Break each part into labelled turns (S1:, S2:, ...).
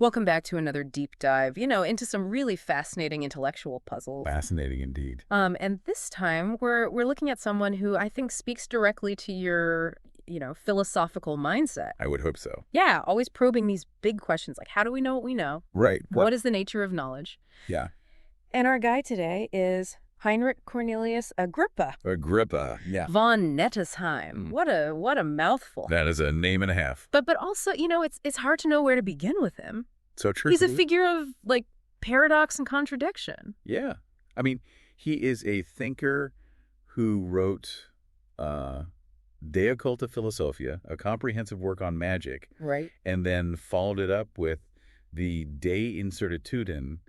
S1: Welcome back to another deep dive, into some really fascinating intellectual puzzles.
S2: Fascinating indeed.
S1: And this time we're looking at someone who I think speaks directly to your, philosophical mindset.
S2: I would hope so.
S1: Yeah, always probing these big questions like how do we know what we know?
S2: Right.
S1: What is the nature of knowledge?
S2: Yeah.
S1: And our guy today is Heinrich Cornelius Agrippa
S2: Agrippa. Yeah.
S1: von Nettesheim. What a mouthful.
S2: That is a name and a half.
S1: But also, it's hard to know where to begin with him.
S2: So true.
S1: He's a figure of paradox and contradiction.
S2: Yeah. I mean, he is a thinker who wrote De Occulta Philosophia, a comprehensive work on magic.
S1: Right.
S2: And then followed it up with the De Incertitudine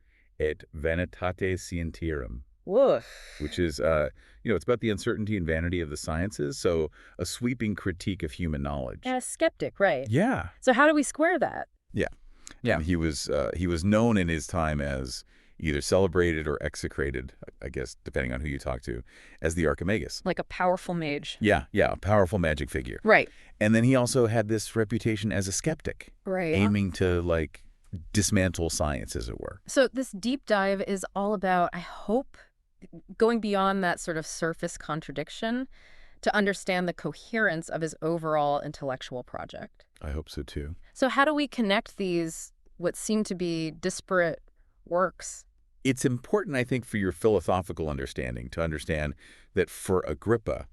S2: et Vanitate Scientiarum.
S1: Woof.
S2: Which is, it's about the uncertainty and vanity of the sciences. So a sweeping critique of human knowledge.
S1: A skeptic, right.
S2: Yeah.
S1: So how do we square that?
S2: Yeah. Yeah. And he was known in his time as either celebrated or execrated, I guess, depending on who you talk to, as the Archimagus.
S1: Like a powerful mage.
S2: Yeah. Yeah. A powerful magic figure.
S1: Right.
S2: And then he also had this reputation as a skeptic.
S1: Right.
S2: Aiming to, dismantle science, as it were.
S1: So this deep dive is all about, I hope, going beyond that sort of surface contradiction to understand the coherence of his overall intellectual project.
S2: I hope so, too.
S1: So how do we connect these, what seem to be disparate works?
S2: It's important, I think, for your philosophical understanding to understand that for Agrippa,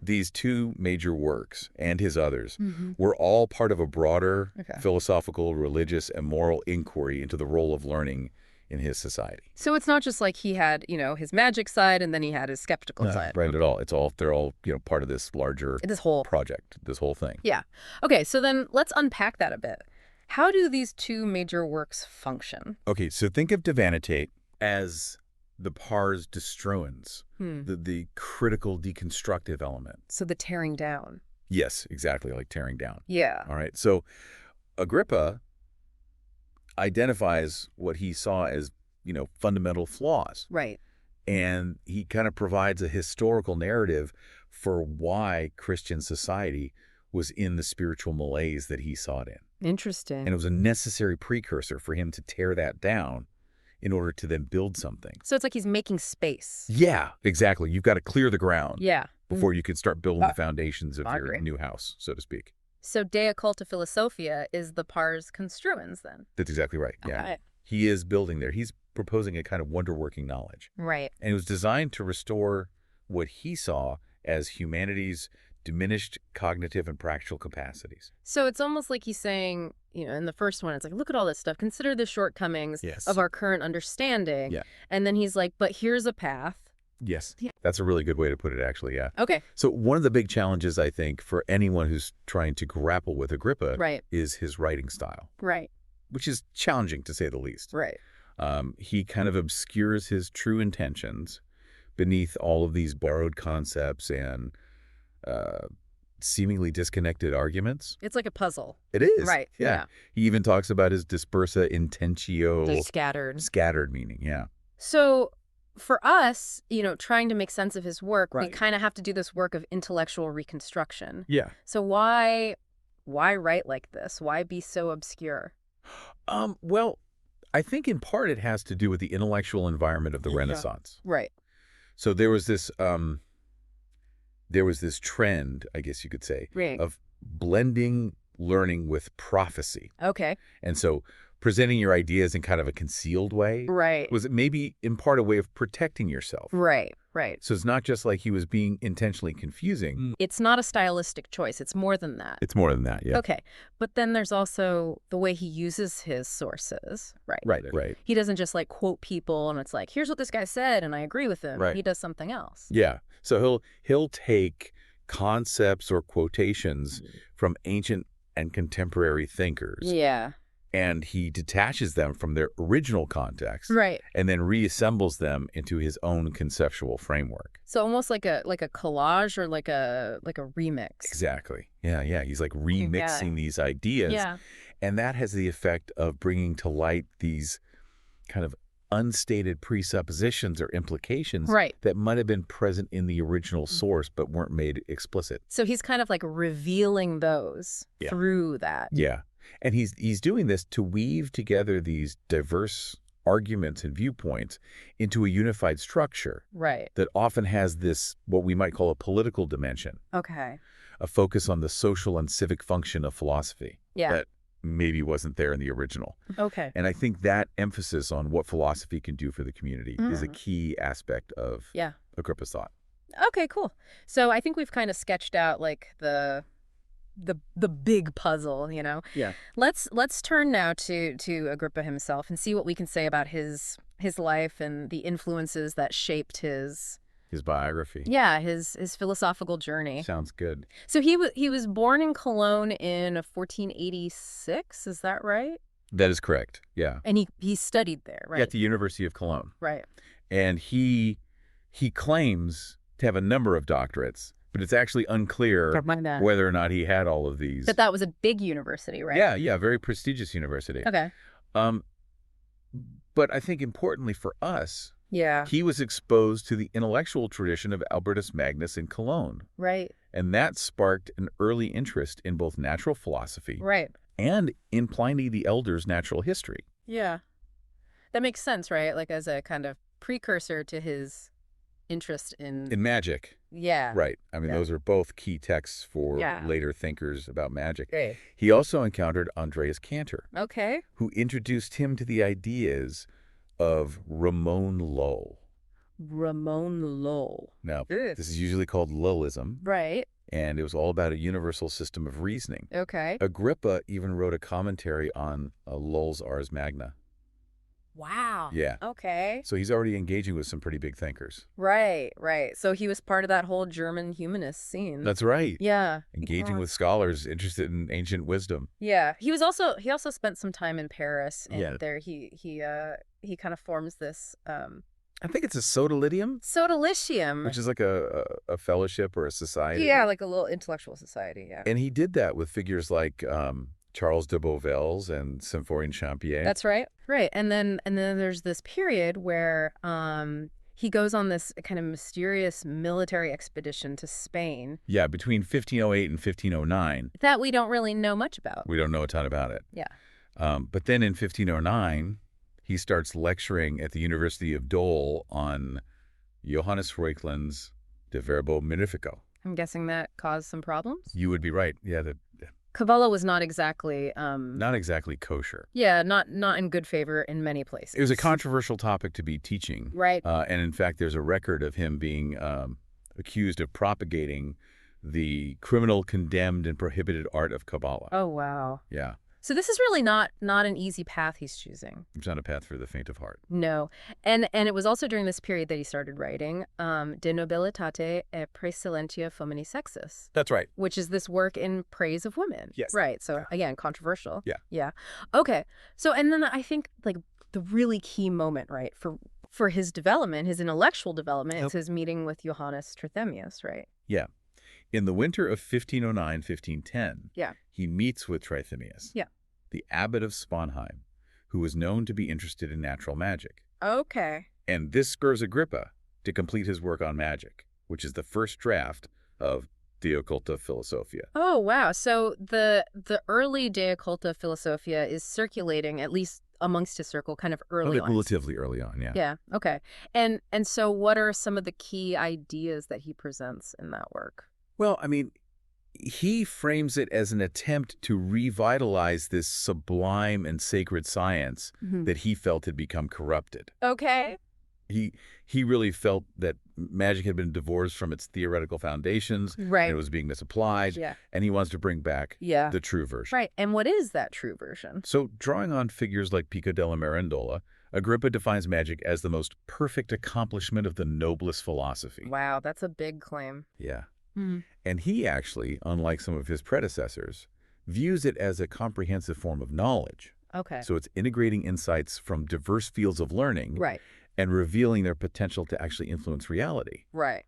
S2: these two major works and his others were all part of a broader philosophical, religious, and moral inquiry into the role of learning in his society.
S1: So it's not just like he had, his magic side and then he had his skeptical side.
S2: Right at all. They're all, part of this larger project, this whole thing.
S1: Yeah. Okay, so then let's unpack that a bit. How do these two major works function?
S2: Okay, so think of Divanitate as the pars destruens, the critical deconstructive element.
S1: So the tearing down.
S2: Yes, exactly, like tearing down.
S1: Yeah.
S2: All right, so Agrippa identifies what he saw as, fundamental flaws.
S1: Right.
S2: And he kind of provides a historical narrative for why Christian society was in the spiritual malaise that he saw it in.
S1: Interesting.
S2: And it was a necessary precursor for him to tear that down in order to then build something.
S1: So it's like he's making space.
S2: Yeah, exactly. You've got to clear the ground before you can start building the foundations of your new house, so to speak.
S1: So De Occulta Philosophia is the pars construens then?
S2: That's exactly right, yeah.
S1: Okay.
S2: He is building there. He's proposing a kind of wonder-working knowledge.
S1: Right.
S2: And it was designed to restore what he saw as humanity's diminished cognitive and practical capacities.
S1: So it's almost like he's saying, in the first one, it's like, look at all this stuff. Consider the shortcomings of our current understanding.
S2: Yeah.
S1: And then he's like, but here's a path.
S2: Yes. Yeah. That's a really good way to put it, actually, yeah.
S1: Okay.
S2: So one of the big challenges, I think, for anyone who's trying to grapple with Agrippa is his writing style.
S1: Right.
S2: Which is challenging, to say the least.
S1: Right.
S2: He kind of obscures his true intentions beneath all of these borrowed concepts and seemingly disconnected arguments.
S1: It's like a puzzle.
S2: It is.
S1: Right.
S2: Yeah. He even talks about his dispersa intentio.
S1: They're scattered.
S2: Scattered meaning, yeah.
S1: So for us, trying to make sense of his work, we kind of have to do this work of intellectual reconstruction.
S2: Yeah.
S1: So why write like this? Why be so obscure?
S2: Well, I think in part it has to do with the intellectual environment of the Renaissance.
S1: Right.
S2: So there was this trend, I guess you could say, of blending learning with prophecy.
S1: Okay.
S2: And so presenting your ideas in kind of a concealed way was maybe in part a way of protecting yourself.
S1: Right.
S2: So it's not just like he was being intentionally confusing.
S1: It's not a stylistic choice. It's more than that.
S2: It's more than that, yeah.
S1: Okay. But then there's also the way he uses his sources. Right.
S2: Right.
S1: He doesn't just quote people and it's like, here's what this guy said and I agree with him.
S2: Right.
S1: He does something else.
S2: Yeah. So he'll take concepts or quotations from ancient and contemporary thinkers.
S1: Yeah.
S2: And he detaches them from their original context.
S1: Right.
S2: And then reassembles them into his own conceptual framework.
S1: So almost like a collage or like a remix.
S2: Exactly. Yeah. He's like remixing these ideas.
S1: Yeah.
S2: And that has the effect of bringing to light these kind of unstated presuppositions or implications that might have been present in the original source but weren't made explicit.
S1: So he's kind of like revealing those through that.
S2: Yeah. And he's doing this to weave together these diverse arguments and viewpoints into a unified structure.
S1: Right.
S2: That often has this, what we might call a political dimension.
S1: Okay.
S2: A focus on the social and civic function of philosophy.
S1: Yeah.
S2: That maybe wasn't there in the original.
S1: Okay.
S2: And I think that emphasis on what philosophy can do for the community is a key aspect of Agrippa's thought.
S1: Okay, cool. So I think we've kind of sketched out like the big puzzle, you know.
S2: Yeah.
S1: Let's turn now to Agrippa himself and see what we can say about his life and the influences that shaped his
S2: biography.
S1: Yeah, his philosophical journey.
S2: Sounds good.
S1: So he was born in Cologne in 1486, is that right?
S2: That is correct. Yeah.
S1: And he studied there, right?
S2: At the University of Cologne.
S1: Right.
S2: And he claims to have a number of doctorates, but it's actually unclear whether or not he had all of these.
S1: But that was a big university, right?
S2: Yeah, very prestigious university.
S1: Okay.
S2: But I think importantly for us,
S1: yeah,
S2: he was exposed to the intellectual tradition of Albertus Magnus in Cologne.
S1: Right.
S2: And that sparked an early interest in both natural philosophy
S1: right.
S2: and in Pliny the Elder's natural history.
S1: Yeah. That makes sense, right? Like as a kind of precursor to his interest in
S2: magic.
S1: Yeah.
S2: Right. I mean, those are both key texts for later thinkers about magic.
S1: Great.
S2: He also encountered Andreas Cantor.
S1: Okay.
S2: Who introduced him to the ideas of Ramon Lull.
S1: Ramon Lull.
S2: Now, this is usually called Lullism.
S1: Right.
S2: And it was all about a universal system of reasoning.
S1: Okay.
S2: Agrippa even wrote a commentary on Lull's Ars Magna.
S1: Wow.
S2: Yeah.
S1: Okay.
S2: So he's already engaging with some pretty big thinkers.
S1: Right, right. So he was part of that whole German humanist scene.
S2: That's right.
S1: Yeah.
S2: Engaging with scholars interested in ancient wisdom.
S1: Yeah. He also spent some time in Paris, and there he kind of forms this
S2: I think it's a sodalitium.
S1: Sodalitium.
S2: Which is like a fellowship or a society.
S1: Yeah, like a little intellectual society, yeah.
S2: And he did that with figures like Charles de Beauvais and Symphorien Champier.
S1: That's right. Right. And then there's this period where he goes on this kind of mysterious military expedition to Spain.
S2: Yeah, between 1508 and 1509.
S1: That we don't really know much about.
S2: We don't know a ton about it.
S1: Yeah.
S2: But then in 1509, he starts lecturing at the University of Dole on Johannes Reuchlin's De Verbo Mirifico.
S1: I'm guessing that caused some problems?
S2: You would be right. Yeah,
S1: Cavallo was not exactly
S2: kosher.
S1: Yeah, not in good favor in many places.
S2: It was a controversial topic to be teaching.
S1: Right.
S2: And in fact, there's a record of him being accused of propagating the criminal, condemned, and prohibited art of Kabbalah.
S1: Oh, wow.
S2: Yeah.
S1: So this is really not an easy path he's choosing.
S2: It's not a path for the faint of heart.
S1: No. And it was also during this period that he started writing De Nobilitate e Praesilentia Femini Sexis.
S2: That's right.
S1: Which is this work in praise of women.
S2: Yes.
S1: Right. So again, controversial.
S2: Yeah.
S1: Yeah. Okay. So and then I think like the really key moment, right, for his development, his intellectual development, is his meeting with Johannes Trithemius, right?
S2: Yeah. In the winter of 1509-1510, he meets with Trithemius, the abbot of Sponheim, who was known to be interested in natural magic.
S1: Okay.
S2: And this spurs Agrippa to complete his work on magic, which is the first draft of De Occulta Philosophia.
S1: Oh, wow. So the early De Occulta Philosophia is circulating, at least amongst his circle, kind of early on.
S2: Relatively early on, yeah.
S1: Yeah, okay. And so what are some of the key ideas that he presents in that work?
S2: Well, I mean, he frames it as an attempt to revitalize this sublime and sacred science that he felt had become corrupted.
S1: Okay.
S2: He really felt that magic had been divorced from its theoretical foundations.
S1: Right.
S2: And it was being misapplied.
S1: Yeah.
S2: And he wants to bring back the true version.
S1: Right. And what is that true version?
S2: So drawing on figures like Pico della Mirandola, Agrippa defines magic as the most perfect accomplishment of the noblest philosophy.
S1: Wow, that's a big claim.
S2: Yeah. And he actually, unlike some of his predecessors, views it as a comprehensive form of knowledge.
S1: Okay.
S2: So it's integrating insights from diverse fields of learning and revealing their potential to actually influence reality.
S1: Right.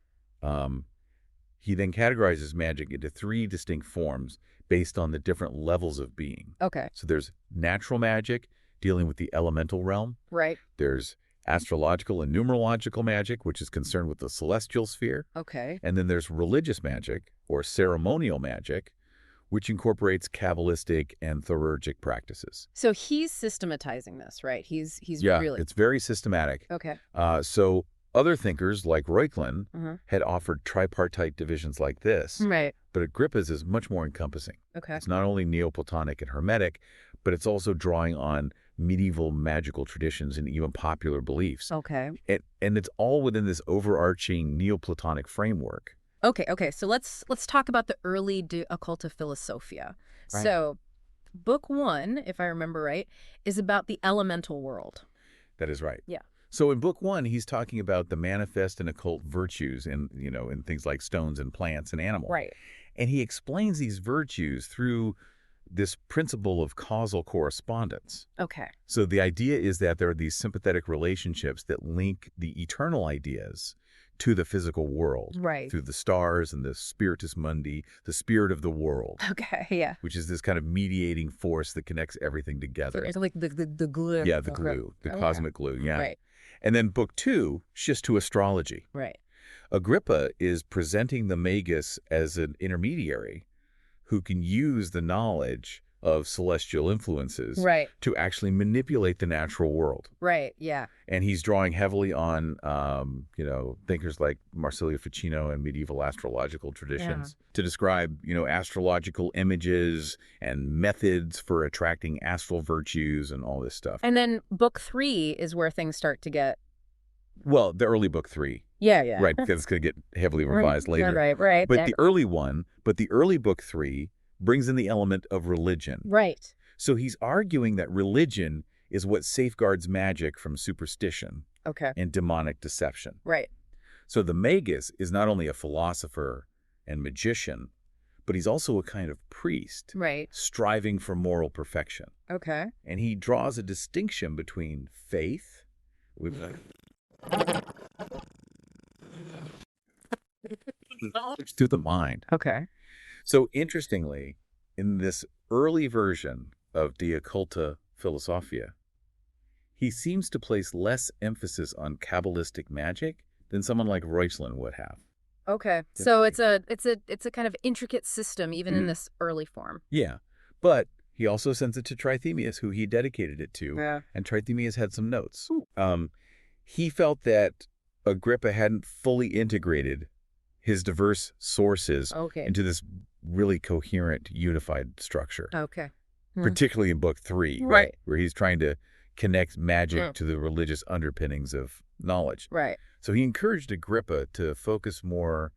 S2: He then categorizes magic into 3 distinct forms based on the different levels of being.
S1: Okay.
S2: So there's natural magic, dealing with the elemental realm.
S1: Right.
S2: There's astrological and numerological magic, which is concerned with the celestial sphere.
S1: Okay.
S2: And then there's religious magic, or ceremonial magic, which incorporates Kabbalistic and theurgic practices.
S1: So he's systematizing this, right? He's
S2: Yeah,
S1: really...
S2: it's very systematic.
S1: Okay.
S2: So other thinkers like Reuchlin had offered tripartite divisions like this.
S1: Right.
S2: But Agrippa's is much more encompassing.
S1: Okay.
S2: It's not only Neoplatonic and Hermetic, but it's also drawing on medieval magical traditions and even popular beliefs.
S1: Okay.
S2: And it's all within this overarching Neoplatonic framework.
S1: Okay. So let's talk about the early De Occulta Philosophia. Right. So book 1, if I remember right, is about the elemental world.
S2: That is right.
S1: Yeah.
S2: So in book 1, he's talking about the manifest and occult virtues in things like stones and plants and animals.
S1: Right.
S2: And he explains these virtues through this principle of causal correspondence.
S1: Okay.
S2: So the idea is that there are these sympathetic relationships that link the eternal ideas to the physical world.
S1: Right.
S2: Through the stars and the spiritus mundi, the spirit of the world.
S1: Okay, yeah.
S2: Which is this kind of mediating force that connects everything together.
S1: So it's like the glue.
S2: Yeah, the glue, the cosmic glue, yeah.
S1: Right.
S2: And then book 2 shifts to astrology.
S1: Right.
S2: Agrippa is presenting the magus as an intermediary who can use the knowledge of celestial influences to actually manipulate the natural world.
S1: Right, yeah.
S2: And he's drawing heavily on, thinkers like Marsilio Ficino and medieval astrological traditions to describe, astrological images and methods for attracting astral virtues and all this stuff.
S1: And then book 3 is where things start to get...
S2: Well, the early book 3.
S1: Yeah.
S2: Right, because it's going to get heavily revised later.
S1: Right.
S2: But the early book 3 brings in the element of religion.
S1: Right.
S2: So he's arguing that religion is what safeguards magic from superstition and demonic deception.
S1: Right.
S2: So the magus is not only a philosopher and magician, but he's also a kind of priest, striving for moral perfection. Okay. And he draws a distinction between faith, knowledge through the mind.
S1: Okay.
S2: So interestingly, in this early version of De Occulta Philosophia, he seems to place less emphasis on Kabbalistic magic than someone like Reuchlin would have.
S1: Okay. So it's a kind of intricate system even in this early form.
S2: Yeah. But he also sends it to Trithemius, who he dedicated it to.
S1: Yeah.
S2: And Trithemius had some notes. He felt that Agrippa hadn't fully integrated his diverse sources into this really coherent, unified structure.
S1: Okay.
S2: Particularly in book 3,
S1: right?
S2: Where he's trying to connect magic to the religious underpinnings of knowledge.
S1: Right.
S2: So he encouraged Agrippa to focus more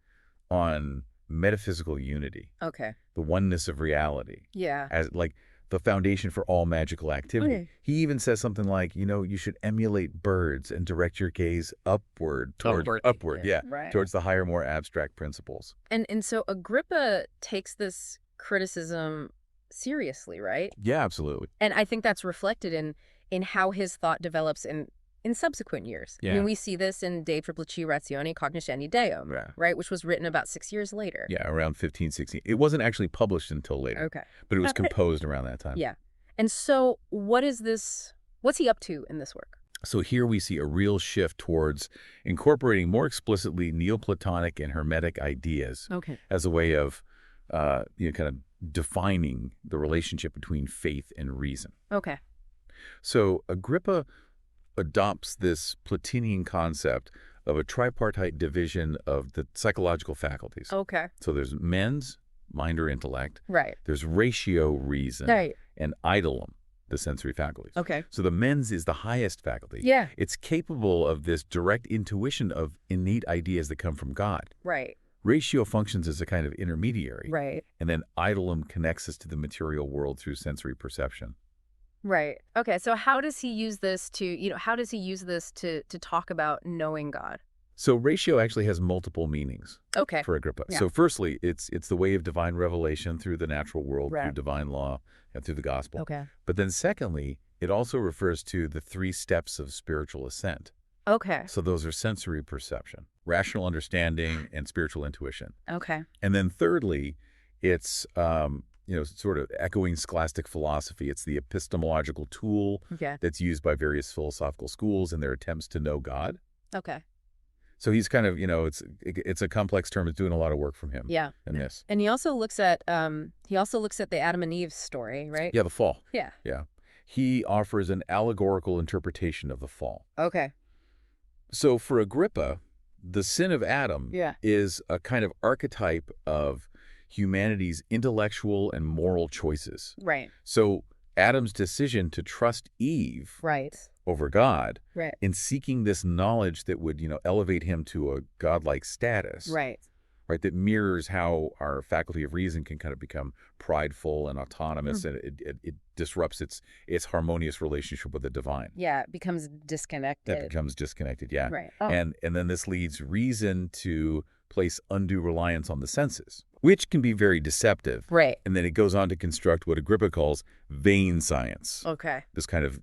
S2: on metaphysical unity.
S1: Okay.
S2: The oneness of reality.
S1: Yeah.
S2: As like the foundation for all magical activity. Okay. He even says something like, you should emulate birds and direct your gaze upward, towards the higher, more abstract principles.
S1: And so Agrippa takes this criticism seriously, right?
S2: Yeah, absolutely.
S1: And I think that's reflected in how his thought develops in subsequent years.
S2: Yeah.
S1: I mean, we see this in De Triplici Ratione Cognoscendi Deum, right? Which was written about 6 years later.
S2: Yeah, around 1516. It wasn't actually published until later.
S1: Okay.
S2: But it was composed around that time.
S1: Yeah. And so what's he up to in this work?
S2: So here we see a real shift towards incorporating more explicitly Neoplatonic and Hermetic ideas as a way of kind of defining the relationship between faith and reason.
S1: Okay.
S2: So Agrippa adopts this Platinian concept of a tripartite division of the psychological faculties.
S1: Okay.
S2: So there's mens, mind or intellect.
S1: Right.
S2: There's ratio, reason.
S1: Right.
S2: And idolum, the sensory faculties.
S1: Okay.
S2: So the mens is the highest faculty.
S1: Yeah.
S2: It's capable of this direct intuition of innate ideas that come from God.
S1: Right.
S2: Ratio functions as a kind of intermediary.
S1: Right.
S2: And then idolum connects us to the material world through sensory perception.
S1: Right. Okay. So how does he use this to talk about knowing God?
S2: So ratio actually has multiple meanings for Agrippa.
S1: Yeah.
S2: So firstly, it's the way of divine revelation through the natural world, through divine law, and through the gospel.
S1: Okay.
S2: But then secondly, it also refers to the 3 steps of spiritual ascent.
S1: Okay.
S2: So those are sensory perception, rational understanding, and spiritual intuition.
S1: Okay.
S2: And then thirdly, it's sort of echoing scholastic philosophy. It's the epistemological tool that's used by various philosophical schools in their attempts to know God.
S1: Okay.
S2: So he's kind of, it's a complex term. It's doing a lot of work from him.
S1: Yeah.
S2: In this.
S1: And he also looks at the Adam and Eve story, right?
S2: Yeah, the fall.
S1: Yeah.
S2: Yeah. He offers an allegorical interpretation of the fall.
S1: Okay.
S2: So for Agrippa, the sin of Adam is a kind of archetype of humanity's intellectual and moral choices.
S1: Right.
S2: So Adam's decision to trust Eve over God in seeking this knowledge that would, elevate him to a godlike status. Right, that mirrors how our faculty of reason can kind of become prideful and autonomous, and it disrupts its harmonious relationship with the divine.
S1: Yeah, it becomes disconnected.
S2: It becomes disconnected, yeah.
S1: Right.
S2: Oh. And then this leads reason to place undue reliance on the senses, which can be very deceptive.
S1: Right.
S2: And then it goes on to construct what Agrippa calls vain science.
S1: Okay.
S2: This kind of,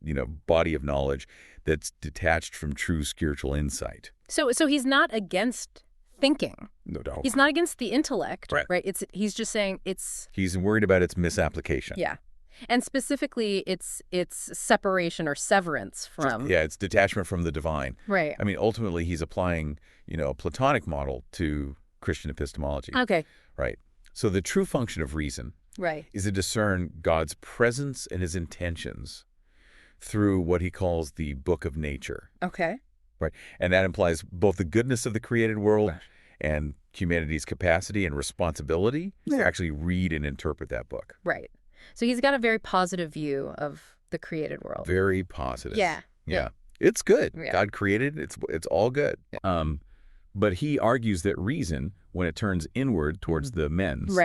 S2: body of knowledge that's detached from true spiritual insight.
S1: So he's not against thinking.
S2: No doubt.
S1: He's not against the intellect,
S2: right?
S1: He's just saying
S2: He's worried about its misapplication.
S1: Yeah. And specifically its separation or severance from.
S2: Yeah, it's detachment from the divine.
S1: Right.
S2: I mean, ultimately he's applying, a Platonic model to Christian epistemology.
S1: Okay.
S2: Right. So the true function of reason is to discern God's presence and his intentions through what he calls the book of nature.
S1: Okay.
S2: Right. And that implies both the goodness of the created world and humanity's capacity and responsibility to actually read and interpret that book.
S1: Right. So he's got a very positive view of the created world.
S2: Very positive.
S1: Yeah.
S2: It's good.
S1: Yeah.
S2: God created it. It's all good. Yeah. But he argues that reason, when it turns inward towards the mens,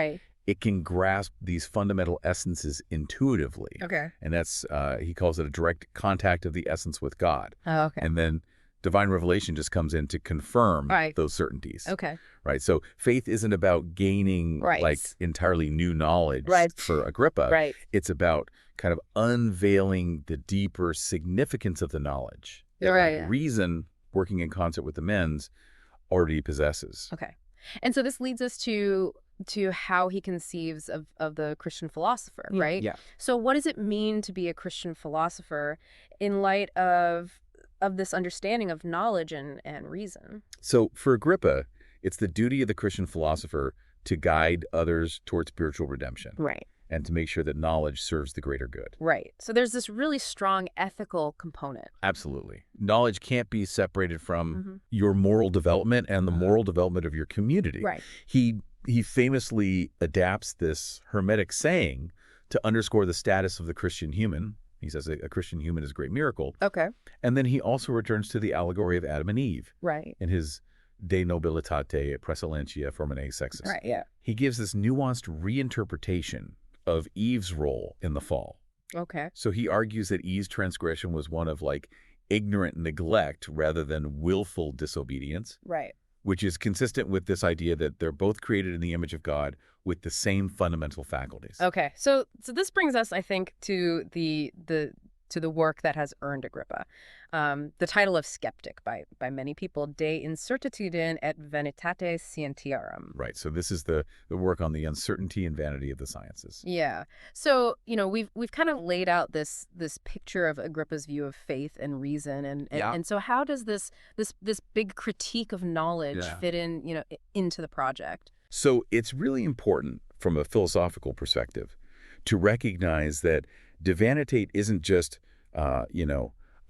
S2: it can grasp these fundamental essences intuitively.
S1: Okay.
S2: And that's, he calls it a direct contact of the essence with God.
S1: Oh, okay.
S2: And then divine revelation just comes in to confirm those certainties.
S1: Okay.
S2: Right. So faith isn't about gaining like entirely new knowledge for Agrippa.
S1: Right.
S2: It's about kind of unveiling the deeper significance of the knowledge that reason, working in concert with the mens, already possesses.
S1: Okay. And so this leads us to how he conceives of the Christian philosopher, right?
S2: Yeah.
S1: So what does it mean to be a Christian philosopher in light of this understanding of knowledge and reason?
S2: So for Agrippa, it's the duty of the Christian philosopher to guide others towards spiritual redemption.
S1: Right.
S2: And to make sure that knowledge serves the greater good.
S1: Right. So there's this really strong ethical component.
S2: Absolutely. Knowledge can't be separated from your moral development and the moral development of your community.
S1: Right.
S2: He famously adapts this Hermetic saying to underscore the status of the Christian human. He says a Christian human is a great miracle.
S1: Okay.
S2: And then he also returns to the allegory of Adam and Eve.
S1: Right.
S2: In his De Nobilitate Praesalentia Formanae Sexis.
S1: Right, yeah.
S2: He gives this nuanced reinterpretation of Eve's role in the fall.
S1: Okay.
S2: So he argues that Eve's transgression was one of ignorant neglect rather than willful disobedience.
S1: Right.
S2: Which is consistent with this idea that they're both created in the image of God with the same fundamental faculties.
S1: Okay. So this brings us, I think, to the work that has earned Agrippa. The title of skeptic by many people, De Incertitudine et Vanitate Scientiarum.
S2: Right. So this is the work on the uncertainty and vanity of the sciences.
S1: Yeah. So, we've kind of laid out this picture of Agrippa's view of faith and reason. And so how does this big critique of knowledge fit in, into the project?
S2: So it's really important from a philosophical perspective to recognize that divanitate isn't just,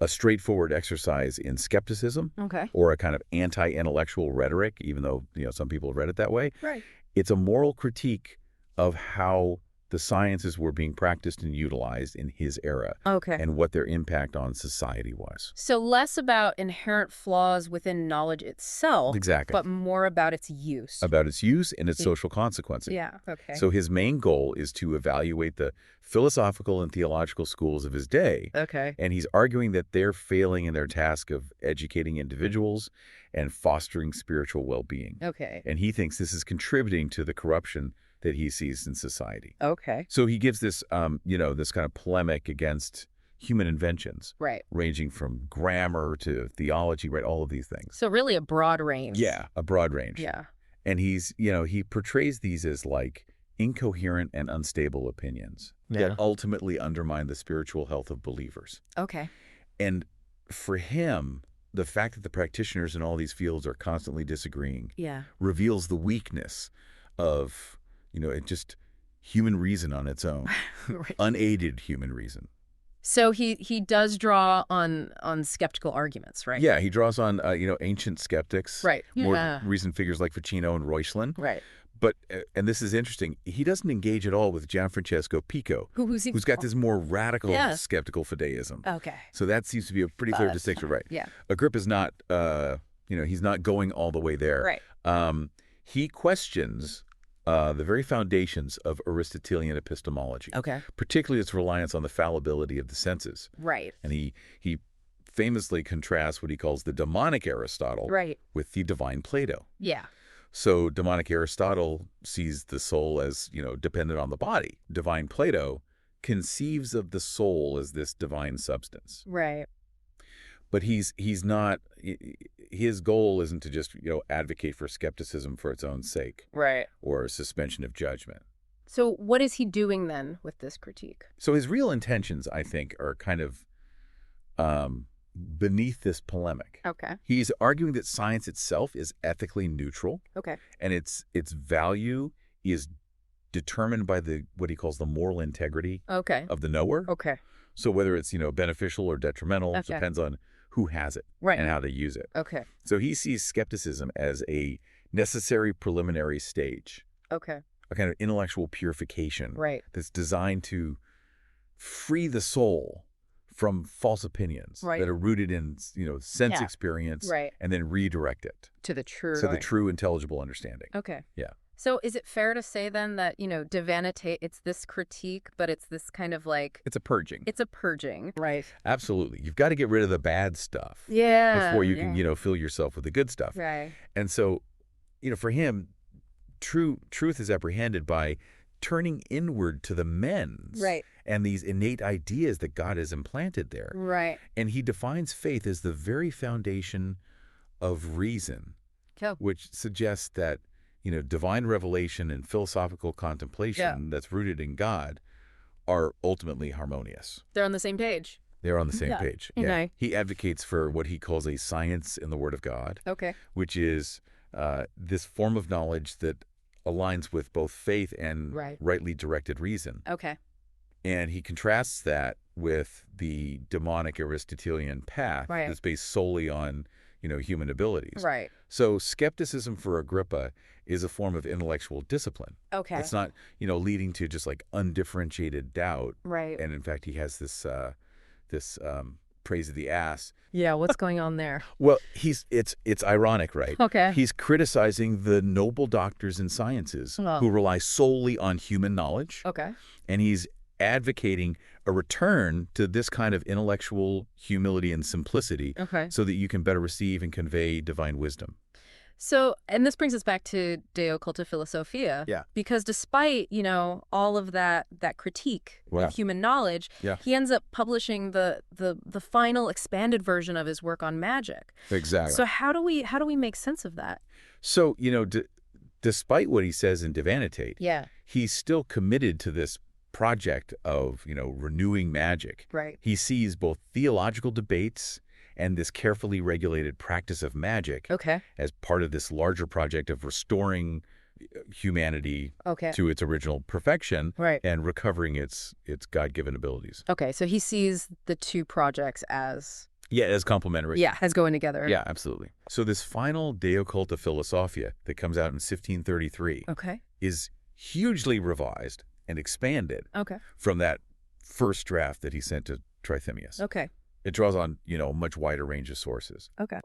S2: a straightforward exercise in skepticism or a kind of anti-intellectual rhetoric, even though, some people have read it that way.
S1: Right.
S2: It's a moral critique of how the sciences were being practiced and utilized in his era and what their impact on society was.
S1: So less about inherent flaws within knowledge itself, but more about its use.
S2: About its use and its social consequences.
S1: Yeah, okay.
S2: So his main goal is to evaluate the philosophical and theological schools of his day.
S1: Okay.
S2: And he's arguing that they're failing in their task of educating individuals and fostering spiritual well-being.
S1: Okay.
S2: And he thinks this is contributing to the corruption that he sees in society.
S1: Okay.
S2: So he gives this, this kind of polemic against human inventions.
S1: Right.
S2: Ranging from grammar to theology, right? All of these things.
S1: So really a broad range.
S2: Yeah, a broad range.
S1: Yeah.
S2: And he portrays these as incoherent and unstable opinions that ultimately undermine the spiritual health of believers.
S1: Okay.
S2: And for him, the fact that the practitioners in all these fields are constantly disagreeing reveals the weakness of, it just human reason on its own, right. Unaided human reason.
S1: So he does draw on skeptical arguments, right?
S2: Yeah, he draws on, ancient skeptics.
S1: Right.
S2: More recent figures like Ficino and Reuchlin.
S1: Right.
S2: But, and this is interesting, he doesn't engage at all with Gianfrancesco Pico, who's got this more radical skeptical fideism.
S1: Okay.
S2: So that seems to be a pretty clear distinction, right?
S1: Yeah.
S2: Agrippa's not, he's not going all the way there.
S1: Right.
S2: He questions the very foundations of Aristotelian epistemology.
S1: Okay.
S2: Particularly its reliance on the fallibility of the senses.
S1: Right.
S2: And he famously contrasts what he calls the demonic Aristotle with the divine Plato.
S1: Yeah.
S2: So demonic Aristotle sees the soul as, dependent on the body. Divine Plato conceives of the soul as this divine substance.
S1: Right.
S2: But he's not, his goal isn't to just, advocate for skepticism for its own sake.
S1: Right.
S2: Or suspension of judgment.
S1: So what is he doing then with this critique?
S2: So his real intentions, I think, are kind of beneath this polemic.
S1: Okay.
S2: He's arguing that science itself is ethically neutral.
S1: Okay.
S2: And its value is determined by what he calls the moral integrity of the knower.
S1: Okay.
S2: So whether it's, beneficial or detrimental depends on who has it and how they use it.
S1: Okay.
S2: So he sees skepticism as a necessary preliminary stage.
S1: Okay.
S2: A kind of intellectual purification that's designed to free the soul from false opinions that are rooted in, sense experience and then redirect it
S1: to the true.
S2: So the true intelligible understanding.
S1: Okay.
S2: Yeah.
S1: So is it fair to say then that, divinity, it's this critique, but it's this kind of like...
S2: It's a purging.
S1: It's a purging. Right.
S2: Absolutely. You've got to get rid of the bad stuff.
S1: Yeah.
S2: Before you can, fill yourself with the good stuff.
S1: Right.
S2: And so, for him, truth is apprehended by turning inward to the men's.
S1: Right.
S2: And these innate ideas that God has implanted there.
S1: Right.
S2: And he defines faith as the very foundation of reason, which suggests that, divine revelation and philosophical contemplation that's rooted in God are ultimately harmonious.
S1: They're on the same page.
S2: They're on the same page. Yeah.
S1: Okay.
S2: He advocates for what he calls a science in the Word of God.
S1: Okay.
S2: Which is this form of knowledge that aligns with both faith and rightly directed reason.
S1: Okay.
S2: And he contrasts that with the demonic Aristotelian path that's based solely on, human abilities.
S1: Right.
S2: So skepticism for Agrippa is a form of intellectual discipline.
S1: Okay.
S2: It's not, leading to just like undifferentiated doubt.
S1: Right.
S2: And in fact, he has this praise of the ass.
S1: Yeah, what's going on there?
S2: Well, it's ironic, right?
S1: Okay.
S2: He's criticizing the noble doctors in sciences who rely solely on human knowledge.
S1: Okay.
S2: And he's advocating a return to this kind of intellectual humility and simplicity so that you can better receive and convey divine wisdom.
S1: So, and this brings us back to Deo Culta Philosophia.
S2: Yeah.
S1: Because despite, all of that critique of human knowledge, he ends up publishing the final expanded version of his work on magic.
S2: Exactly.
S1: So how do we make sense of that?
S2: So, despite what he says in Divinitate, he's still committed to this project of, renewing magic.
S1: Right.
S2: He sees both theological debates and this carefully regulated practice of magic as part of this larger project of restoring humanity to its original perfection and recovering its God-given abilities.
S1: Okay, so he sees the two projects as...
S2: Yeah, as complementary.
S1: Yeah, as going together.
S2: Yeah, absolutely. So this final Deo Culta Philosophia that comes out in 1533 is hugely revised and expanded from that first draft that he sent to Trithemius.
S1: Okay.
S2: It draws on, a much wider range of sources.
S1: Okay.